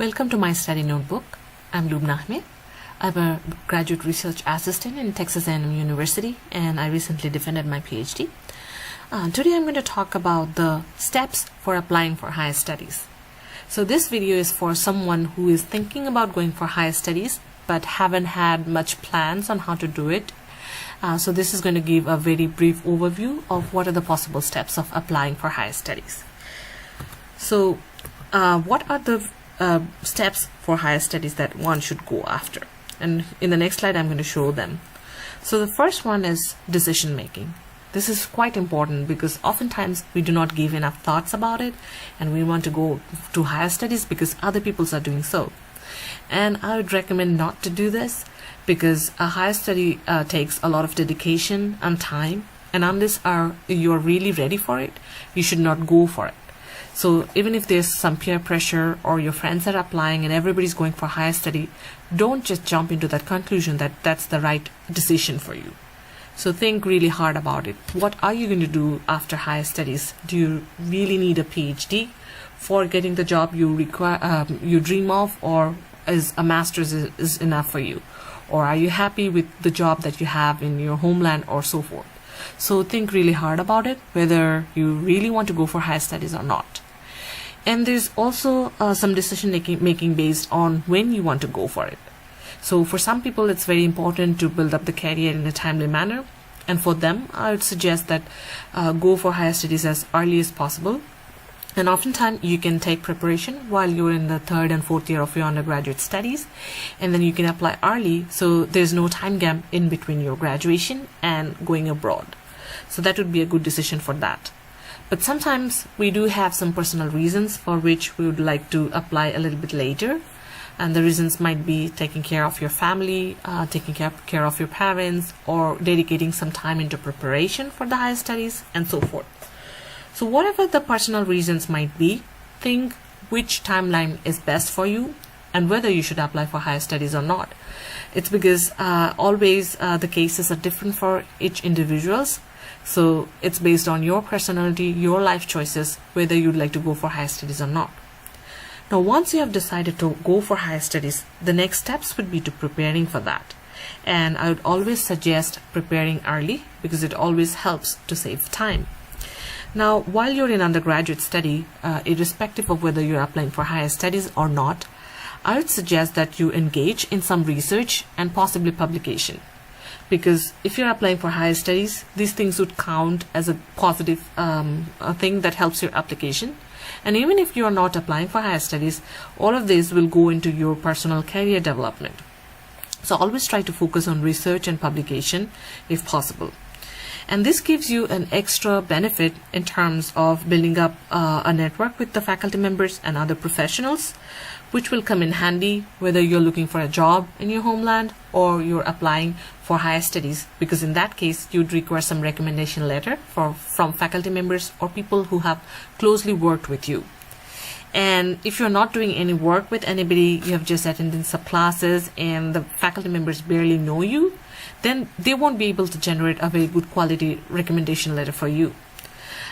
Welcome to my study notebook. I'm Lubna Ahmed. I'm a graduate research assistant in Texas A&M University, and I recently defended my PhD. Today I'm going to talk about the steps for applying for higher studies. So this video is for someone who is thinking about going for higher studies but haven't had much plans on how to do it. So this is going to give a very brief overview of what are the possible steps of applying for higher studies. So what are the steps for higher studies that one should go after? And in the next slide I'm going to show them. So the first one is decision making. This is quite important because oftentimes we do not give enough thoughts about it, and we want to go to higher studies because other people are doing so. And I would recommend not to do this because a higher study takes a lot of dedication and time, and unless you're really ready for it, you should not go for it. So even if there's some peer pressure or your friends are applying and everybody's going for higher study, don't just jump into that conclusion that that's the right decision for you. So think really hard about it. What are you going to do after higher studies? Do you really need a PhD for getting the job you require, you dream of, or is a master's is enough for you? Or are you happy with the job that you have in your homeland or so forth? So think really hard about it, whether you really want to go for higher studies or not. And there's also some decision making based on when you want to go for it. So for some people, it's very important to build up the career in a timely manner. And for them, I would suggest that go for higher studies as early as possible. And oftentimes you can take preparation while you're in the third and fourth year of your undergraduate studies, and then you can apply early, so there's no time gap in between your graduation and going abroad. So that would be a good decision for that. But sometimes we do have some personal reasons for which we would like to apply a little bit later. And the reasons might be taking care of your family, taking care of your parents, or dedicating some time into preparation for the higher studies, and so forth. So whatever the personal reasons might be, think which timeline is best for you and whether you should apply for higher studies or not. It's because always the cases are different for each individuals. So it's based on your personality, your life choices, whether you'd like to go for higher studies or not. Now, once you have decided to go for higher studies, the next steps would be to preparing for that. And I would always suggest preparing early because it always helps to save time. Now, while you're in undergraduate study, irrespective of whether you're applying for higher studies or not, I would suggest that you engage in some research and possibly publication. Because if you're applying for higher studies, these things would count as a positive thing that helps your application. And even if you are not applying for higher studies, all of this will go into your personal career development. So always try to focus on research and publication if possible. And this gives you an extra benefit in terms of building up a network with the faculty members and other professionals, which will come in handy whether you're looking for a job in your homeland or you're applying for higher studies, because in that case you'd require some recommendation letter from faculty members or people who have closely worked with you. And if you're not doing any work with anybody, you have just attended some classes and the faculty members barely know you, then they won't be able to generate a very good quality recommendation letter for you.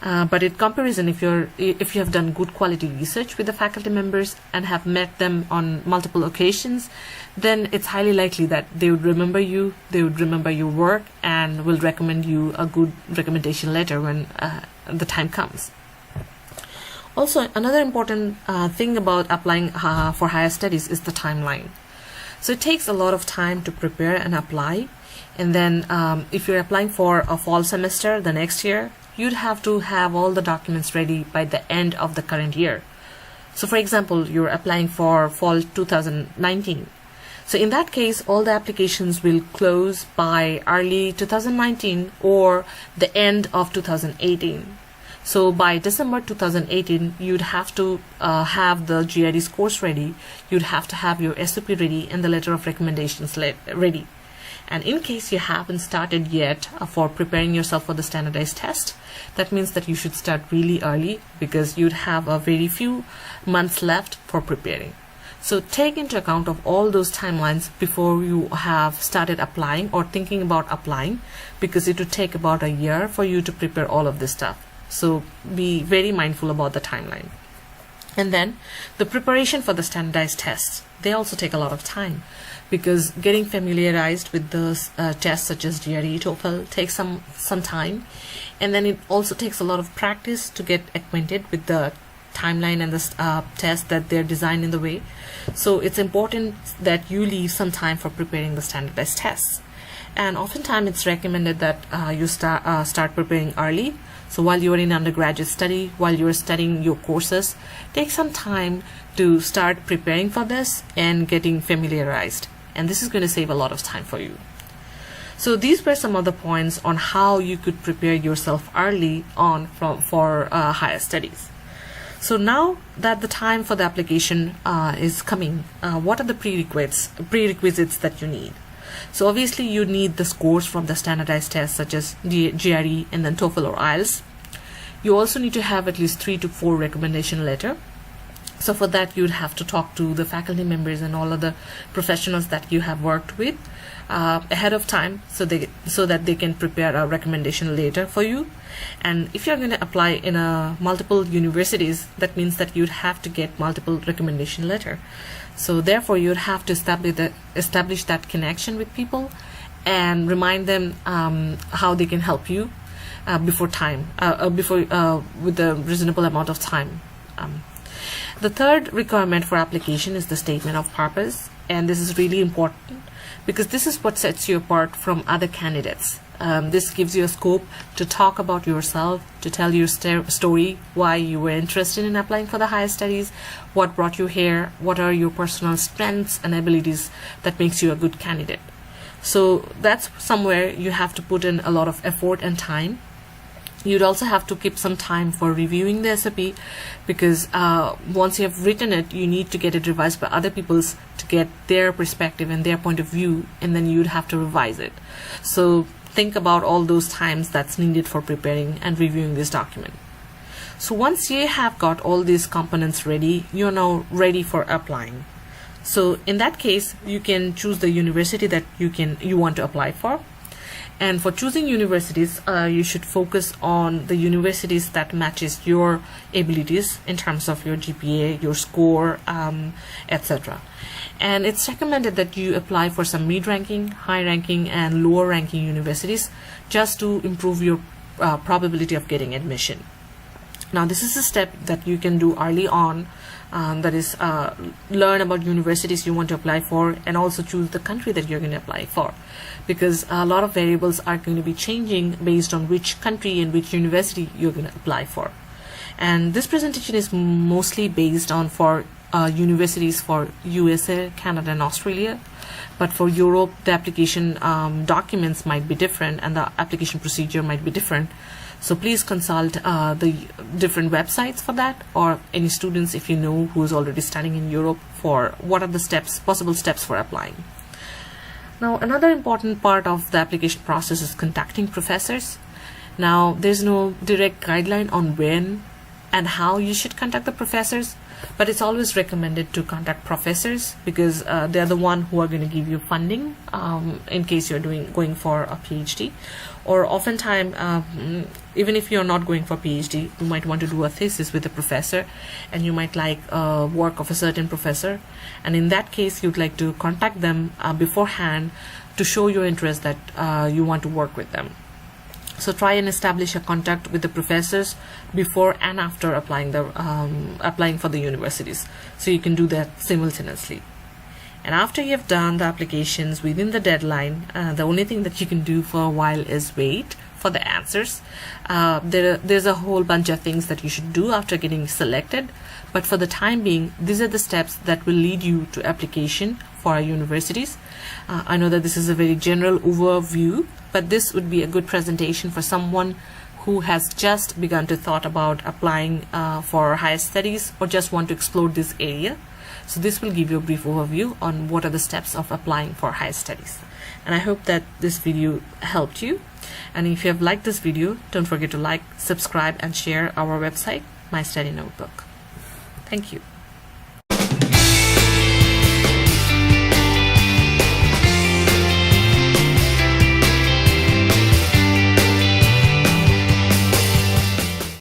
But in comparison, if you have done good quality research with the faculty members and have met them on multiple occasions, then it's highly likely that they would remember you, they would remember your work, and will recommend you a good recommendation letter when the time comes. Also, another important thing about applying for higher studies is the timeline. So it takes a lot of time to prepare and apply. And then if you're applying for a fall semester the next year, you'd have to have all the documents ready by the end of the current year. So for example, you're applying for fall 2019. So in that case, all the applications will close by early 2019 or the end of 2018. So by December 2018, you'd have to have the GRE scores ready, you'd have to have your SOP ready and the letter of recommendations ready. And in case you haven't started yet for preparing yourself for the standardized test, that means that you should start really early because you'd have a very few months left for preparing. So take into account of all those timelines before you have started applying or thinking about applying, because it would take about a year for you to prepare all of this stuff. So be very mindful about the timeline. And then the preparation for the standardized tests, they also take a lot of time, because getting familiarized with those tests such as GRE, TOEFL takes some time, and then it also takes a lot of practice to get acquainted with the timeline and the test that they're designed in the way. So it's important that you leave some time for preparing the standardized tests. And oftentimes it's recommended that you start preparing early. So while you are in undergraduate study, while you are studying your courses, take some time to start preparing for this and getting familiarized. And this is going to save a lot of time for you. So these were some of the points on how you could prepare yourself early on for higher studies. So now that the time for the application is coming, what are the prerequisites that you need? So obviously you need the scores from the standardized tests such as GRE and then TOEFL or IELTS. You also need to have at least 3 to 4 recommendation letter. So for that you'd have to talk to the faculty members and all other professionals that you have worked with ahead of time, so that they can prepare a recommendation letter for you. And if you're going to apply in multiple universities, that means that you'd have to get multiple recommendation letter. So therefore you'd have to establish that connection with people and remind them how they can help you with a reasonable amount of time. The third requirement for application is the statement of purpose, and this is really important because this is what sets you apart from other candidates. This gives you a scope to talk about yourself, to tell your story, why you were interested in applying for the higher studies, what brought you here, what are your personal strengths and abilities that makes you a good candidate. So that's somewhere you have to put in a lot of effort and time. You'd also have to keep some time for reviewing the SOP, because once you have written it, you need to get it revised by other people to get their perspective and their point of view, and then you'd have to revise it. So think about all those times that's needed for preparing and reviewing this document. So once you have got all these components ready, you're now ready for applying. So in that case, you can choose the university that you want to apply for. And for choosing universities, you should focus on the universities that matches your abilities in terms of your GPA, your score, etc. And it's recommended that you apply for some mid-ranking, high-ranking, and lower-ranking universities just to improve your probability of getting admission. Now, this is a step that you can do early on. That is, learn about universities you want to apply for, and also choose the country that you're going to apply for, because a lot of variables are going to be changing based on which country and which university you're going to apply for. And this presentation is mostly based on for universities for USA, Canada, and Australia. But for Europe, the application documents might be different and the application procedure might be different. So please consult the different websites for that, or any students if you know who is already studying in Europe, for what are the possible steps for applying. Now, another important part of the application process is contacting professors. Now, there's no direct guideline on when and how you should contact the professors, but it's always recommended to contact professors, because they're the one who are going to give you funding in case you're going for a PhD. Or oftentimes, even if you're not going for PhD, you might want to do a thesis with a professor, and you might like work of a certain professor, and in that case you'd like to contact them beforehand to show your interest that you want to work with them. So try and establish a contact with the professors before and after applying for the universities, so you can do that simultaneously. And after you have done the applications within the deadline, the only thing that you can do for a while is wait for the answers. There's a whole bunch of things that you should do after getting selected, but for the time being, these are the steps that will lead you to application for our universities. I know that this is a very general overview, but this would be a good presentation for someone who has just begun to thought about applying for higher studies, or just want to explore this area. So this will give you a brief overview on what are the steps of applying for higher studies. And I hope that this video helped you. And if you have liked this video, don't forget to like, subscribe, and share our website, My Study Notebook. Thank you.